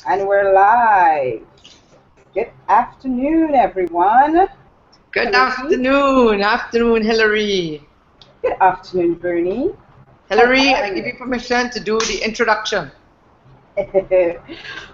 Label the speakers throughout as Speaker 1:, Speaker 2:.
Speaker 1: And we're live. Good afternoon, everyone.
Speaker 2: Good
Speaker 1: Hillary.
Speaker 2: afternoon, Hillary.
Speaker 1: Good afternoon, Bernie. How
Speaker 2: Hillary,
Speaker 1: are
Speaker 2: I give
Speaker 1: you?
Speaker 2: you permission to do the introduction.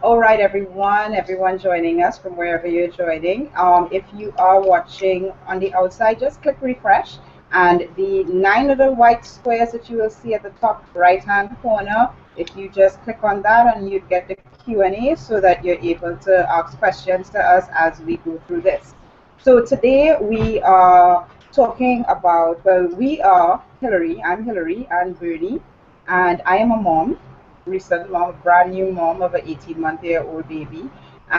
Speaker 1: All right, everyone joining us from wherever you're joining. If you are watching on the outside, just click refresh, and the 9 little white squares that you will see at the top right-hand corner, if you just click on that, and you get the Q&A so that you're able to ask questions to us as we go through this. So today we are talking about, well, we are Hillary, I'm Hillary, and Bernie, and I am a mom, recent mom, a brand new mom of an 18-month-old baby.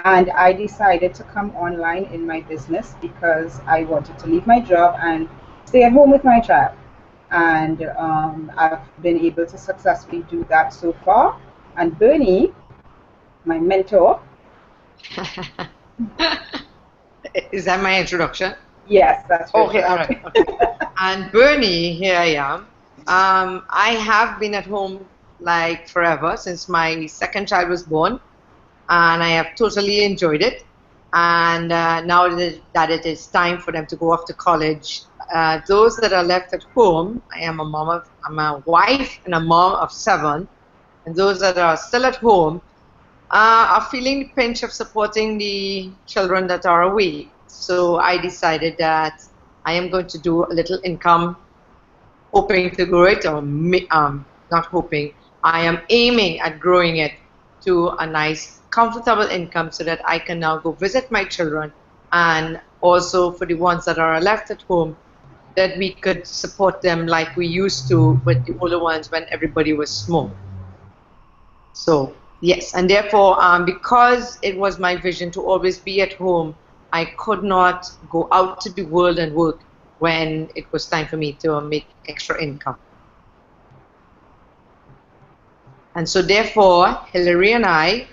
Speaker 1: And I decided to come online in my business because I wanted to leave my job and stay at home with my child. And I've been able to successfully do that so far. And Bernie, my mentor.
Speaker 2: Is that my introduction?
Speaker 1: Yes, that's right.
Speaker 2: Okay, all right. Okay. And Bernie, here I am. I have been at home like forever since my second child was born, and I have totally enjoyed it. And now that it is time for them to go off to college, those that are left at home, I'm a wife and a mom of 7, and those that are still at home are feeling the pinch of supporting the children that are away. So I decided that I am going to do a little income, hoping to grow it, or not hoping. I am aiming at growing it to a nice, comfortable income so that I can now go visit my children, and also for the ones that are left at home, that we could support them like we used to with the older ones when everybody was small. So yes, and therefore, because it was my vision to always be at home, I could not go out to the world and work when it was time for me to make extra income. And so therefore, Hillary and I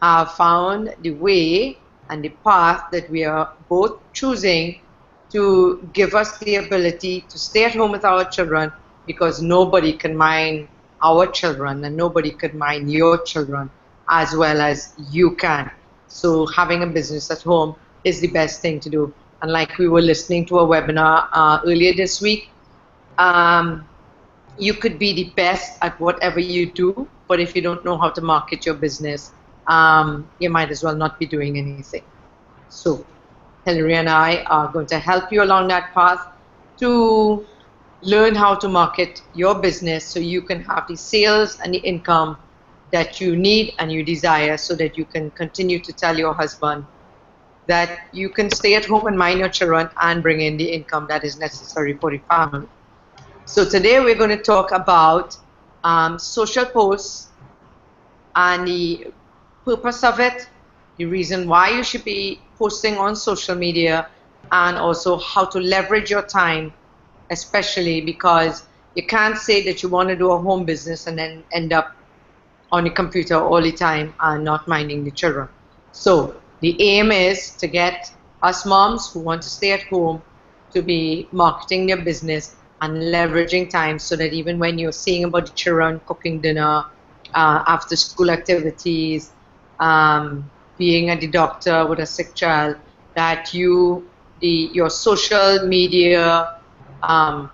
Speaker 2: have found the way and the path that we are both choosing to give us the ability to stay at home with our children, because nobody can mind our children and nobody could mind your children as well as you can. So having a business at home is the best thing to do. And like we were listening to a webinar earlier this week, you could be the best at whatever you do, but if you don't know how to market your business, you might as well not be doing anything. So Hillary and I are going to help you along that path to learn how to market your business so you can have the sales and the income that you need and you desire, so that you can continue to tell your husband that you can stay at home and mind your children and bring in the income that is necessary for the family. So today we're going to talk about social posts and the purpose of it, the reason why you should be posting on social media, and also how to leverage your time, especially because you can't say that you want to do a home business and then end up on your computer all the time and not minding the children. So the aim is to get us moms who want to stay at home to be marketing their business and leveraging time, so that even when you're seeing about the children, cooking dinner, after school activities, being at the doctor with a sick child, that your social media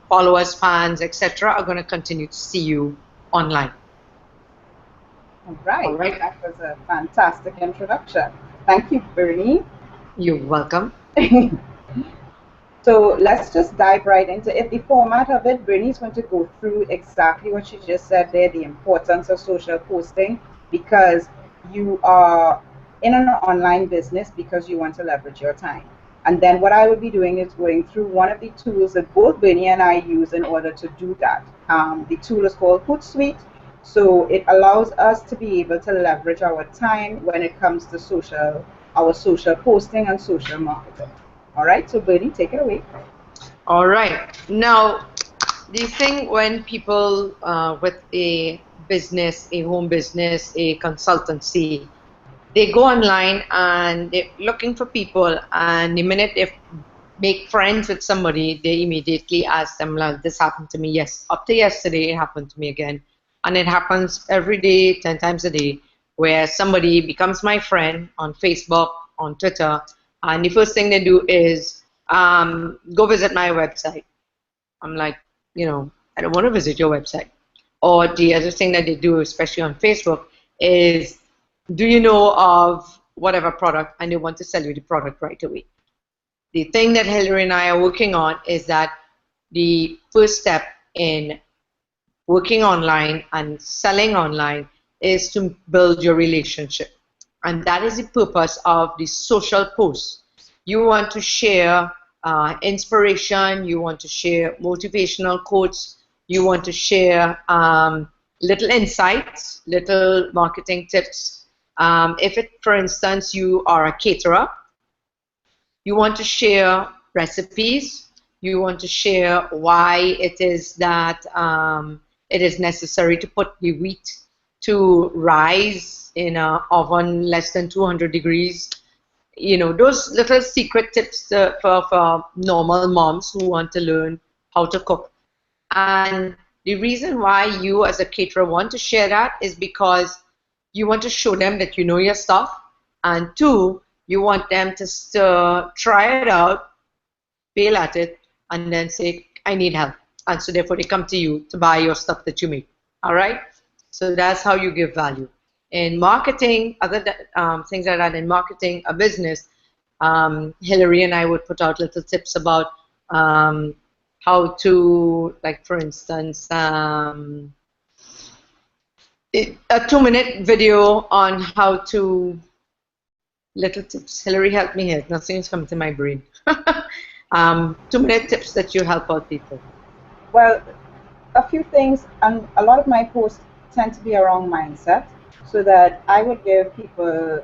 Speaker 2: followers, fans, etc., are going to continue to see you online.
Speaker 1: All right. That was a fantastic introduction. Thank you, Bernie.
Speaker 2: You're welcome.
Speaker 1: So let's just dive right into it. The format of it, Bernie's going to go through exactly what she just said there, the importance of social posting, because you are in an online business because you want to leverage your time. And then what I will be doing is going through one of the tools that both Bernie and I use in order to do that. The tool is called Hootsuite. So it allows us to be able to leverage our time when it comes to our social posting and social marketing. All right, so Bernie, take it away.
Speaker 2: All right. Now, the thing when people with a business, a home business, a consultancy, they go online and they're looking for people, and the minute they make friends with somebody, they immediately ask them, like, this happened to me, yes, up to yesterday, it happened to me again. And it happens every day, 10 times a day, where somebody becomes my friend on Facebook, on Twitter, and the first thing they do is go visit my website. I'm like, I don't want to visit your website. Or the other thing that they do, especially on Facebook, is, do you know of whatever product, and they want to sell you the product right away. The thing that Hillary and I are working on is that the first step in working online and selling online is to build your relationship. And that is the purpose of the social posts. You want to share inspiration, you want to share motivational quotes, you want to share little insights, little marketing tips. If it, for instance, you are a caterer, you want to share recipes, you want to share why it is that it is necessary to put the wheat to rise in an oven less than 200 degrees. Those little secret tips for normal moms who want to learn how to cook. And the reason why you as a caterer want to share that is because you want to show them that you know your stuff, and two, you want them to try it out, fail at it, and then say, I need help. And so therefore they come to you to buy your stuff that you make. All right? So that's how you give value. In marketing, other things like that, in marketing a business, Hillary and I would put out little tips about how to, like for instance, a 2-minute video on how to, little tips. Hillary, help me here. Nothing's come to my brain. 2-minute tips that you help out people.
Speaker 1: Well, a few things, and a lot of my posts tend to be around mindset, so that I would give people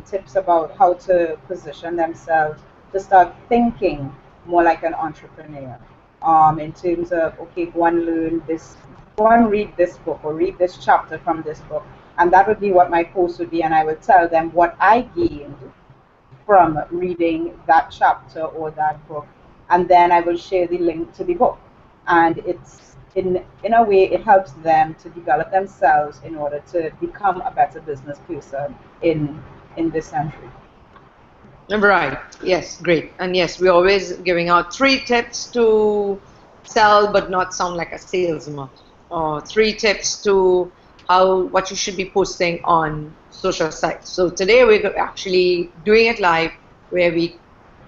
Speaker 1: tips about how to position themselves to start thinking more like an entrepreneur. In terms of, okay, go and learn this, go and read this book or read this chapter from this book. And that would be what my post would be, and I would tell them what I gained from reading that chapter or that book, and then I will share the link to the book. And it's in a way it helps them to develop themselves in order to become a better business person in this century.
Speaker 2: Right. Yes. Great. And yes, we're always giving out 3 tips to sell but not sound like a salesman, or 3 tips to what you should be posting on social sites. So today we're actually doing it live, where we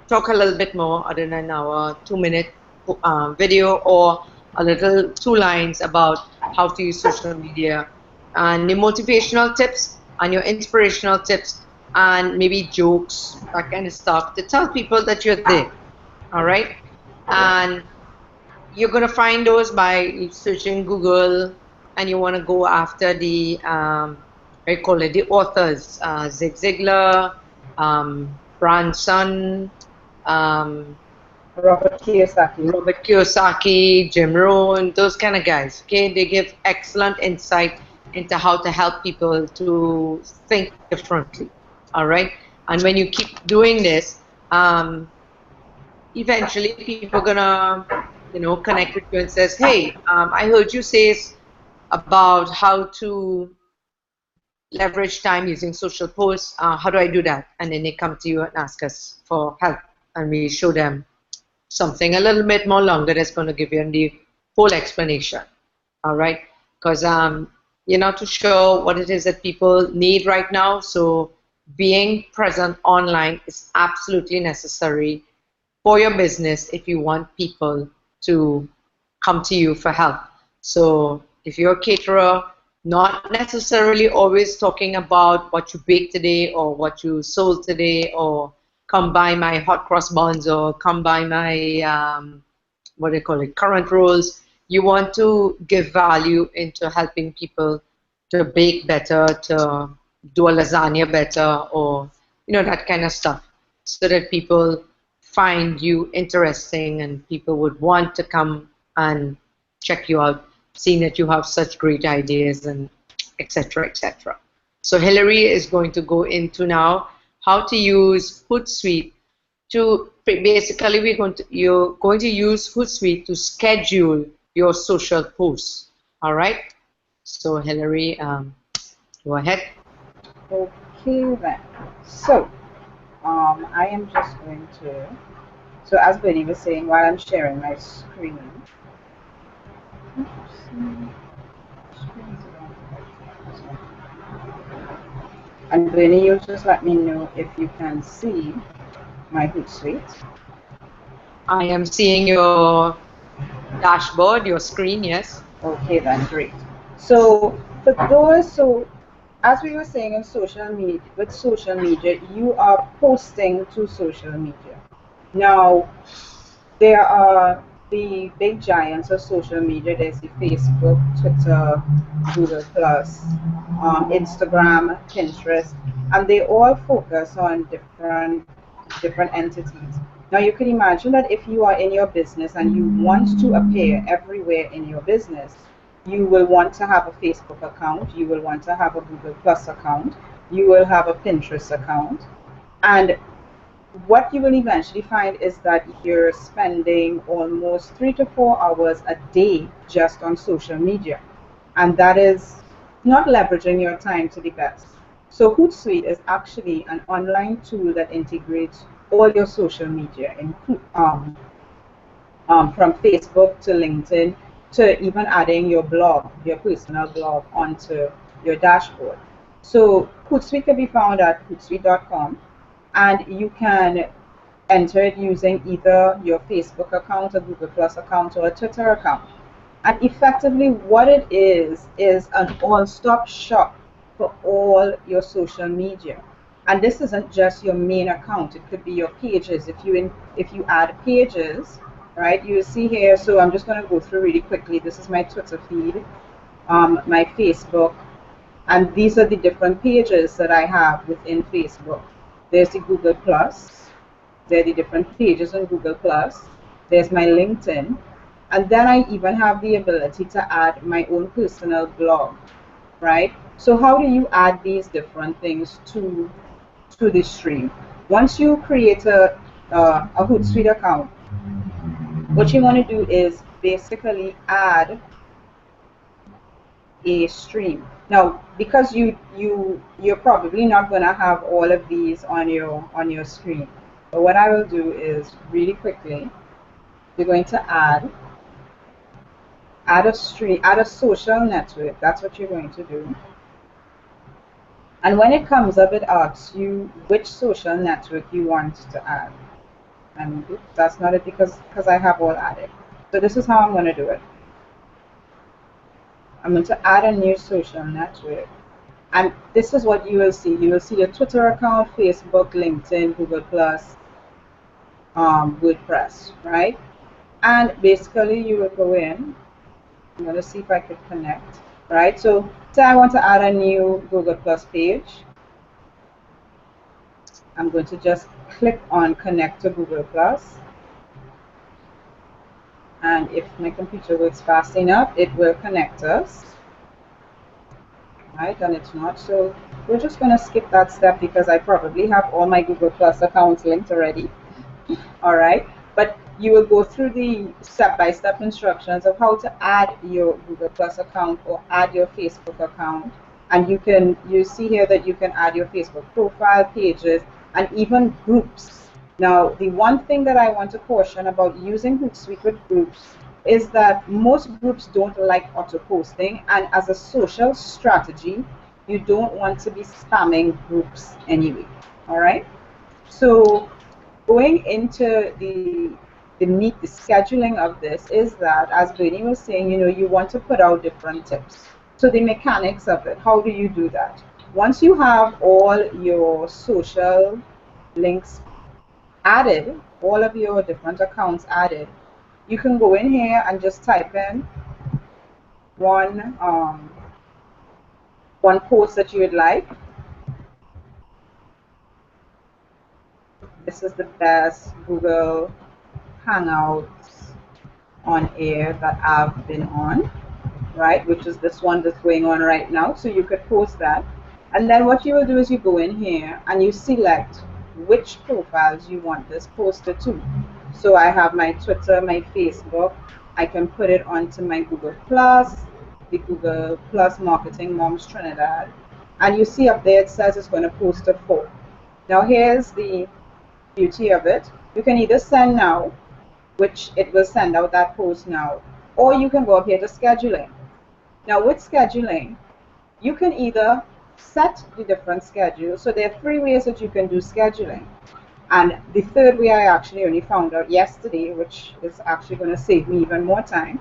Speaker 2: talk a little bit more other than our 2-minute video, or a little 2 lines about how to use social media, and the motivational tips and your inspirational tips, and maybe jokes, that kind of stuff, to tell people that you're there. All right? And you're going to find those by searching Google, and you want to go after the, the authors, Zig Ziglar, Branson,
Speaker 1: Robert
Speaker 2: Kiyosaki, Jim Rohn, those kind of guys. Okay, they give excellent insight into how to help people to think differently. All right, and when you keep doing this, eventually people are gonna, connect with you and says, hey, I heard you say about how to leverage time using social posts. How do I do that? And then they come to you and ask us for help, and we show them something a little bit more longer that's going to give you the whole explanation. All right, because you're not too sure what it is that people need right now, so being present online is absolutely necessary for your business if you want people to come to you for help. So if you're a caterer, not necessarily always talking about what you baked today or what you sold today, or come buy my hot cross buns, or come buy my current rolls. You want to give value into helping people to bake better, to do a lasagna better, or that kind of stuff, so that people find you interesting and people would want to come and check you out, seeing that you have such great ideas, and etc., etc. So Hillary is going to go into now how to use Hootsuite to basically you're going to use Hootsuite to schedule your social posts. All right. So Hillary, go ahead.
Speaker 1: Okay then. So I am just going to. So as Bernie was saying, while I'm sharing my screen. And Bernie, you just let me know if you can see my Hootsuite.
Speaker 2: I am seeing your dashboard, your screen, yes.
Speaker 1: Okay then, great. So for those, so as we were saying in social media, with social media, you are posting to social media. Now, there are the big giants of social media. There's the Facebook, Twitter, Google Plus, Instagram, Pinterest, and they all focus on different entities. Now you can imagine that if you are in your business and you want to appear everywhere in your business, you will want to have a Facebook account, you will want to have a Google Plus account, you will have a Pinterest account, and what you will eventually find is that you're spending almost 3 to 4 hours a day just on social media. And that is not leveraging your time to the best. So Hootsuite is actually an online tool that integrates all your social media, from Facebook to LinkedIn to even adding your blog, your personal blog, onto your dashboard. So Hootsuite can be found at hootsuite.com, and you can enter it using either your Facebook account, a Google Plus account, or a Twitter account. And effectively, what it is an all-stop shop for all your social media. And this isn't just your main account; it could be your pages. If you add pages, right? You see here. So I'm just going to go through really quickly. This is my Twitter feed, my Facebook, and these are the different pages that I have within Facebook. There's the Google Plus. There are the different pages on Google Plus. There's my LinkedIn. And then I even have the ability to add my own personal blog, right? So how do you add these different things to the stream? Once you create a Hootsuite account, what you want to do is basically add a stream. Now, because you're probably not going to have all of these on your screen. But what I will do is really quickly, you're going to add a stream, add a social network. That's what you're going to do. And when it comes up, it asks you which social network you want to add. And oops, that's not it because I have all added. So this is how I'm going to do it. I'm going to add a new social network. And this is what you will see. You will see your Twitter account, Facebook, LinkedIn, Google Plus, WordPress, right? And basically you will go in. I'm going to see if I could connect, right? So say I want to add a new Google Plus page. I'm going to just click on connect to Google Plus. And if my computer works fast enough, it will connect us. Right, and it's not. So we're just going to skip that step because I probably have all my Google Plus accounts linked already. All right, but you will go through the step-by-step instructions of how to add your Google Plus account or add your Facebook account. And you see here that you can add your Facebook profile, pages, and even groups. Now, the one thing that I want to caution about using Hootsuite with groups is that most groups don't like auto posting, and as a social strategy, you don't want to be spamming groups anyway. All right, so going into the scheduling of this is that, as Bernie was saying, you want to put out different tips. So the mechanics of it, how do you do that? Once you have all your social links added, all of your different accounts added, you can go in here and just type in one post that you would like. This is the best Google Hangouts on air that I've been on, right? Which is this one that's going on right now. So you could post that. And then what you will do is you go in here and you select which profiles you want this posted to. So I have my Twitter, my Facebook. I can put it onto my Google Plus, the Google Plus Marketing Moms Trinidad. And you see up there it says it's going to post at 4. Now here's the beauty of it. You can either send now, which it will send out that post now, or you can go up here to scheduling. Now with scheduling, you can either set the different schedules. So there are 3 ways that you can do scheduling. And the third way I actually only found out yesterday, which is actually going to save me even more time,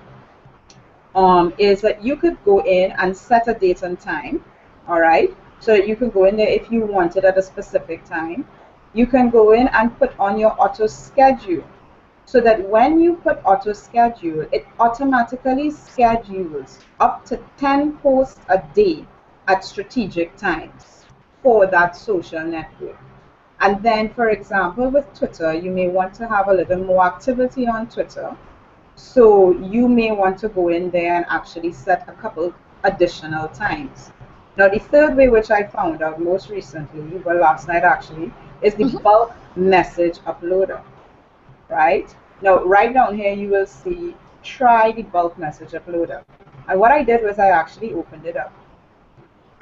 Speaker 1: is that you could go in and set a date and time, all right? So that you can go in there if you want it at a specific time. You can go in and put on your auto schedule, so that when you put auto schedule, it automatically schedules up to 10 posts a day at strategic times for that social network. And then, for example, with Twitter, you may want to have a little more activity on Twitter. So you may want to go in there and actually set a couple additional times. Now, the third way, which I found out most recently, well, last night actually, is the bulk message uploader, right? Now, right down here, you will see try the bulk message uploader. And what I did was I actually opened it up.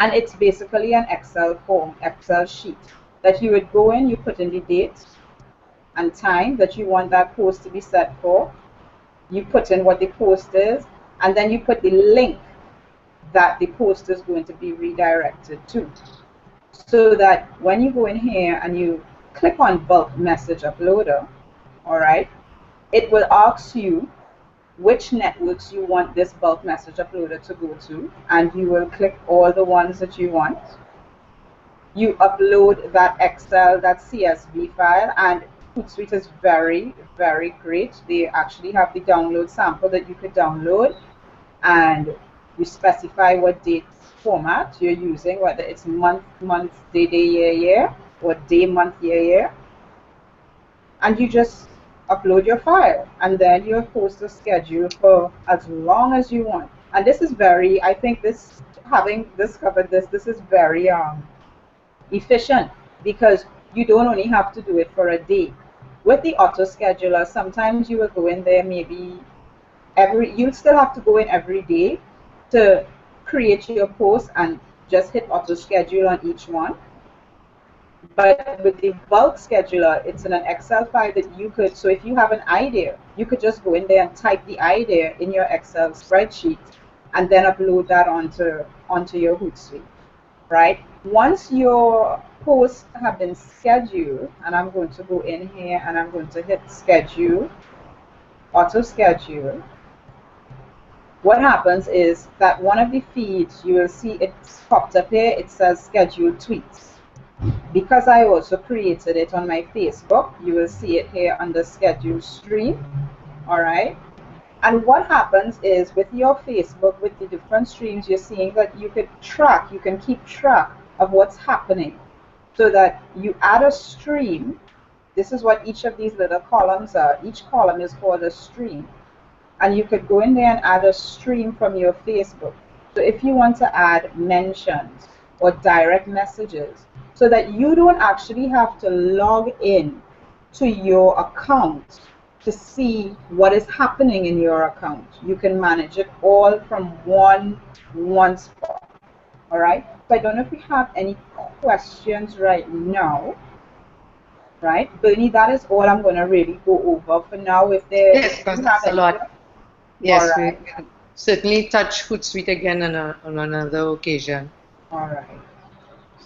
Speaker 1: And it's basically an Excel form, Excel sheet that you would go in, you put in the date and time that you want that post to be set for. You put in what the post is, and then you put the link that the post is going to be redirected to. So that when you go in here and you click on bulk message uploader, all right, it will ask you which networks you want this bulk message uploader to go to, and you will click all the ones that you want. You upload that Excel, that CSV file, and Hootsuite is very, very great. They actually have the download sample that you could download, and you specify what date format you're using, whether it's month, day, year, or day, month, year, and you just upload your file, and then you post a schedule for as long as you want. And this is very, I think this, having discovered this, this is very efficient, because you don't only have to do it for a day. With the auto scheduler, sometimes you will go in there maybe you'll still have to go in every day to create your post and just hit auto schedule on each one. But with the bulk scheduler, it's in an Excel file that you could, so if you have an idea, you could just go in there and type the idea in your Excel spreadsheet and then upload that onto your Hootsuite, right? Once your posts have been scheduled, and I'm going to go in here and I'm going to hit schedule, auto schedule, what happens is that one of the feeds, you will see it's popped up here, it says scheduled tweets. Because I also created it on my Facebook, you will see it here under schedule stream, all right? And what happens is with your Facebook, with the different streams, you're seeing that you can keep track of what's happening, so that you add a stream. This is what each of these little columns are. Each column is called a stream. And you could go in there and add a stream from your Facebook. So if you want to add mentions or direct messages, so that you don't actually have to log in to your account to see what is happening in your account. You can manage it all from one spot. All right. So I don't know if we have any questions right now. Right, Bernie, that is all I'm going to really go over for now. If there
Speaker 2: yes, because that's a lot. Yes,
Speaker 1: right.
Speaker 2: we can certainly touch Hootsuite again on another occasion.
Speaker 1: All right.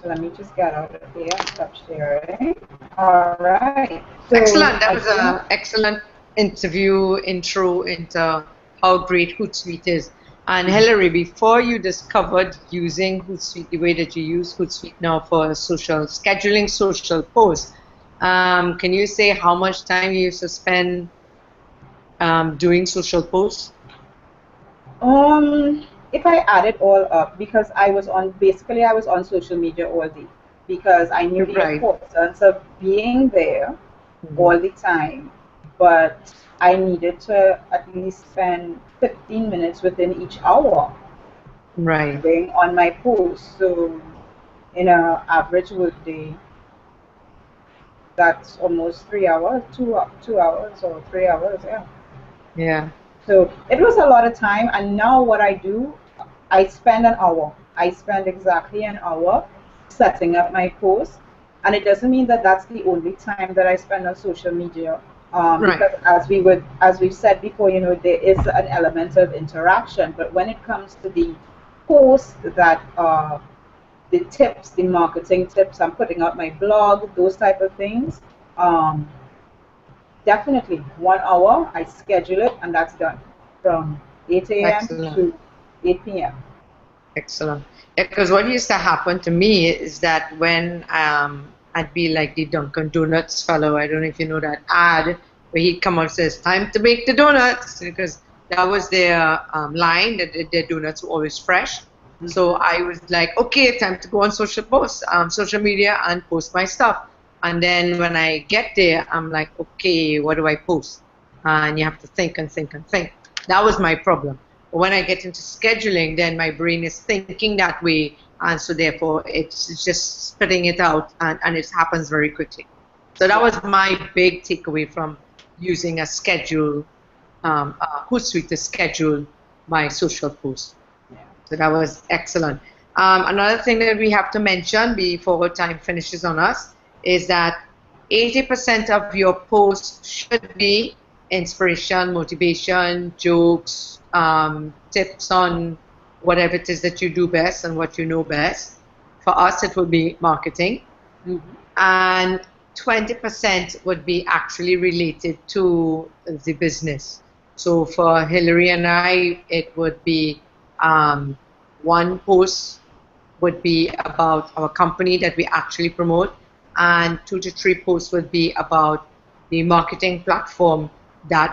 Speaker 1: So let me just get out of here and touch sharing. All right. So
Speaker 2: excellent. That was an excellent intro into how great Hootsuite is. And Hilary, before you discovered using Hootsuite the way that you use Hootsuite now for scheduling social posts, can you say how much time you used to spend doing social posts?
Speaker 1: If I add it all up, because I was on social media all day, because I knew the importance of being there all the time, but I needed to at least spend 15 minutes within each hour being on my post. So in an average work day, that's almost 3 hours, 2 hours or 3 hours,
Speaker 2: yeah.
Speaker 1: So it was a lot of time, and now what I do, I spend an hour I spend exactly an hour setting up my post. And it doesn't mean that that's the only time that I spend on social media.
Speaker 2: Right.
Speaker 1: Because as we've said before, there is an element of interaction. But when it comes to the posts that the tips, the marketing tips, I'm putting out my blog, those type of things. Um, Definitely 1 hour. I schedule it, and that's done from 8 a.m.
Speaker 2: Excellent.
Speaker 1: to 8 p.m.
Speaker 2: Excellent. Yeah, because what used to happen to me is that when I'd be like the Dunkin' Donuts fellow, I don't know if you know that ad where he'd come out and says, "Time to make the donuts," because that was their line that their donuts were always fresh. So
Speaker 1: Mhm.
Speaker 2: I was like, okay, time to go on social media and post my stuff. And then when I get there, I'm like, okay, what do I post? And you have to think and think and think. That was my problem. But when I get into scheduling, then my brain is thinking that way, and so therefore it's just spitting it out, and it happens very quickly. So that
Speaker 1: Yeah.
Speaker 2: was my big takeaway from using a schedule, a Hootsuite to schedule my social posts.
Speaker 1: Yeah.
Speaker 2: So that was excellent. Another thing that we have to mention before time finishes on us is that 80% of your posts should be inspiration, motivation, jokes, tips on whatever it is that you do best and what you know best. For us, it would be marketing.
Speaker 1: Mhm.
Speaker 2: And 20% would be actually related to the business. So for Hillary and I, it would be um, one post would be about our company that we actually promote, and 2 to 3 posts would be about the marketing platform that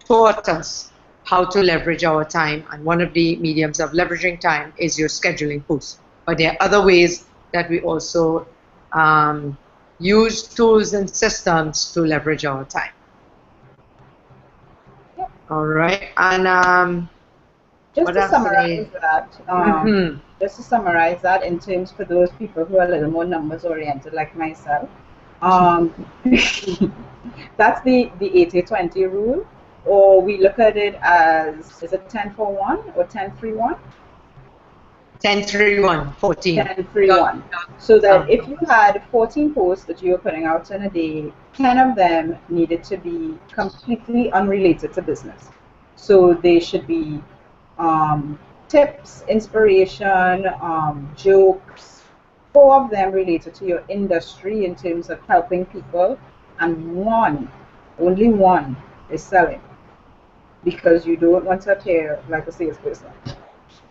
Speaker 2: taught us how to leverage our time. And one of the mediums of leveraging time is your scheduling posts. But there are other ways that we also um, use tools and systems to leverage our time.
Speaker 1: Yep.
Speaker 2: All right. And
Speaker 1: Just
Speaker 2: what
Speaker 1: to
Speaker 2: else did
Speaker 1: summarize
Speaker 2: I?
Speaker 1: that,
Speaker 2: Mm-hmm.
Speaker 1: in terms for those people who are a little more numbers oriented like myself, that's the 80-20 rule, or we look at it as, is it 10-4-1 or 10-3-1?
Speaker 2: 10-3-1, 14.
Speaker 1: 10-3-1. So that if you
Speaker 2: Numbers.
Speaker 1: had 14 posts that you were putting out in a day, 10 of them needed to be completely unrelated to business. So they should be tips, inspiration, jokes, 4 of them related to your industry in terms of helping people, and only one, is selling, because you don't want to appear like a salesperson.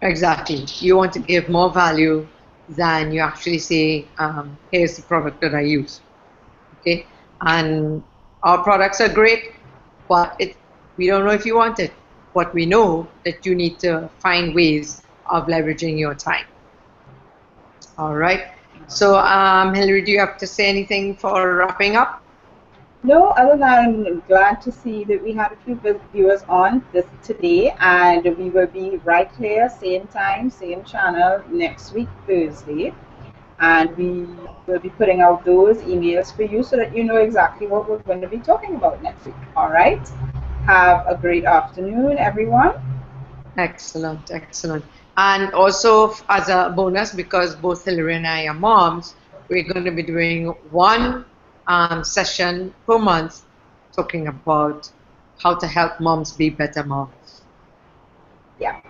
Speaker 2: Exactly. You want to give more value than you actually say, here's the product that I use. Okay. And our products are great, but we don't know if you want it. But we know that you need to find ways of leveraging your time. All right. So, Hillary, do you have to say anything for wrapping up?
Speaker 1: No, other than I'm glad to see that we had a few viewers on this today, and we will be right here, same time, same channel next week, Thursday. And we will be putting out those emails for you so that you know exactly what we're going to be talking about next week. All right. Have a great afternoon, everyone.
Speaker 2: Excellent, excellent. And also, as a bonus, because both Hillary and I are moms, we're going to be doing one session per month talking about how to help moms be better moms.
Speaker 1: Yeah.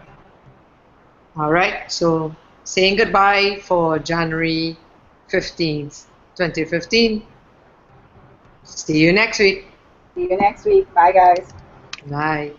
Speaker 2: All right, so saying goodbye for January 15th, 2015. See you next week.
Speaker 1: See you next week. Bye, guys.
Speaker 2: Bye.